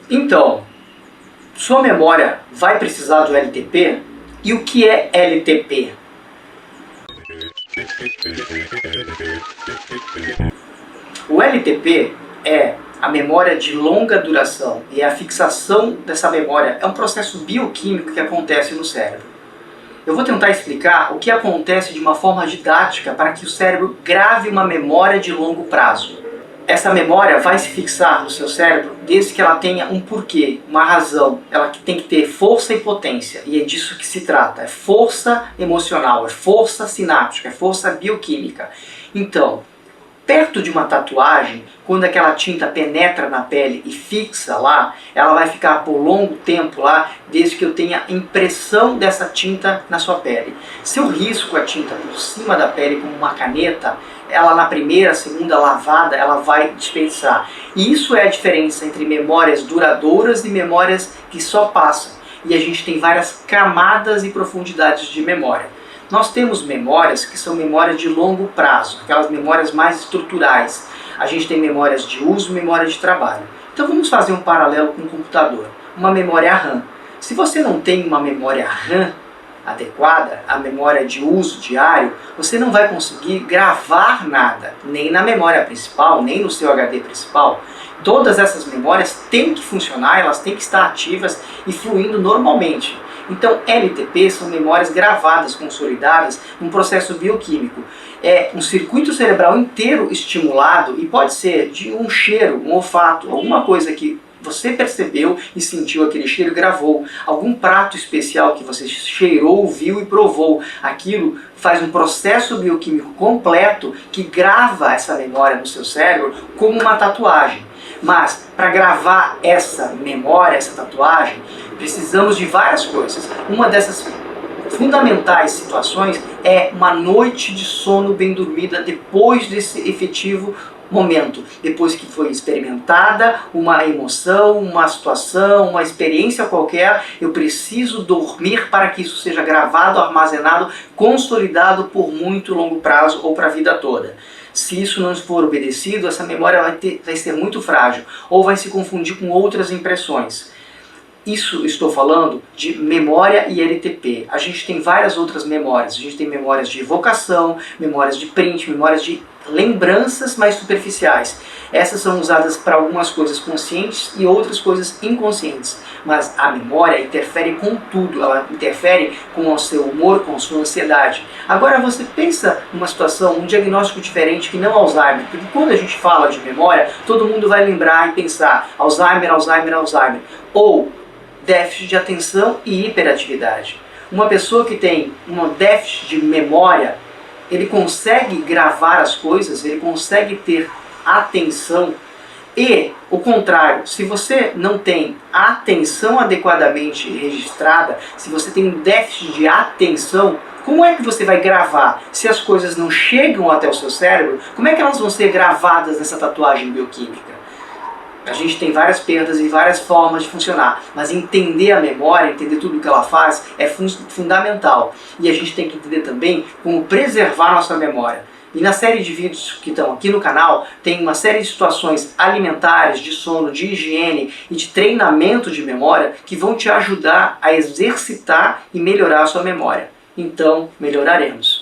Então, sua memória vai precisar do LTP? E o que é LTP? O LTP é a memória de longa duração e a fixação dessa memória é um processo bioquímico que acontece no cérebro. Eu vou tentar explicar o que acontece de uma forma didática para que o cérebro grave uma memória de longo prazo. Essa memória vai se fixar no seu cérebro desde que ela tenha um porquê, uma razão. Ela tem que ter força e potência, e é disso que se trata. É força emocional, é força sináptica, é força bioquímica. Então, perto de uma tatuagem, quando aquela tinta penetra na pele e fixa lá, ela vai ficar por longo tempo lá, desde que eu tenha impressão dessa tinta na sua pele. Se eu risco a tinta por cima da pele com uma caneta, ela na primeira, segunda lavada, ela vai dispersar. E isso é a diferença entre memórias duradouras e memórias que só passam. E a gente tem várias camadas e profundidades de memória. Nós temos memórias que são memórias de longo prazo, aquelas memórias mais estruturais. A gente tem memórias de uso e memória de trabalho. Então vamos fazer um paralelo com o computador. Uma memória RAM. Se você não tem uma memória RAM adequada, a memória de uso diário, você não vai conseguir gravar nada, nem na memória principal, nem no seu HD principal. Todas essas memórias têm que funcionar, elas têm que estar ativas e fluindo normalmente. Então, LTP são memórias gravadas, consolidadas, num processo bioquímico. É um circuito cerebral inteiro estimulado e pode ser de um cheiro, um olfato, alguma coisa que você percebeu e sentiu aquele cheiro e gravou. Algum prato especial que você cheirou, viu e provou. Aquilo faz um processo bioquímico completo que grava essa memória no seu cérebro como uma tatuagem. Mas, para gravar essa memória, essa tatuagem, precisamos de várias coisas. Uma dessas fundamentais situações é uma noite de sono bem dormida depois desse efetivo momento, depois que foi experimentada uma emoção, uma situação, uma experiência qualquer. Eu preciso dormir para que isso seja gravado, armazenado, consolidado por muito longo prazo ou para a vida toda. Se isso não for obedecido, essa memória vai ser muito frágil ou vai se confundir com outras impressões. Isso estou falando de memória e LTP. A gente tem várias outras memórias. A gente tem memórias de evocação, memórias de print, memórias de lembranças mais superficiais. Essas são usadas para algumas coisas conscientes e outras coisas inconscientes. Mas a memória interfere com tudo. Ela interfere com o seu humor, com a sua ansiedade. Agora você pensa numa situação, um diagnóstico diferente que não Alzheimer. Porque quando a gente fala de memória, todo mundo vai lembrar e pensar Alzheimer, Alzheimer, Alzheimer. Ou déficit de atenção e hiperatividade. Uma pessoa que tem um déficit de memória, ele consegue gravar as coisas, ele consegue ter atenção. E o contrário, se você não tem atenção adequadamente registrada, se você tem um déficit de atenção, como é que você vai gravar? Se as coisas não chegam até o seu cérebro, como é que elas vão ser gravadas nessa tatuagem bioquímica? A gente tem várias perdas e várias formas de funcionar, mas entender a memória, entender tudo o que ela faz é fundamental. E a gente tem que entender também como preservar nossa memória. E na série de vídeos que estão aqui no canal, tem uma série de situações alimentares, de sono, de higiene e de treinamento de memória que vão te ajudar a exercitar e melhorar a sua memória. Então, melhoraremos.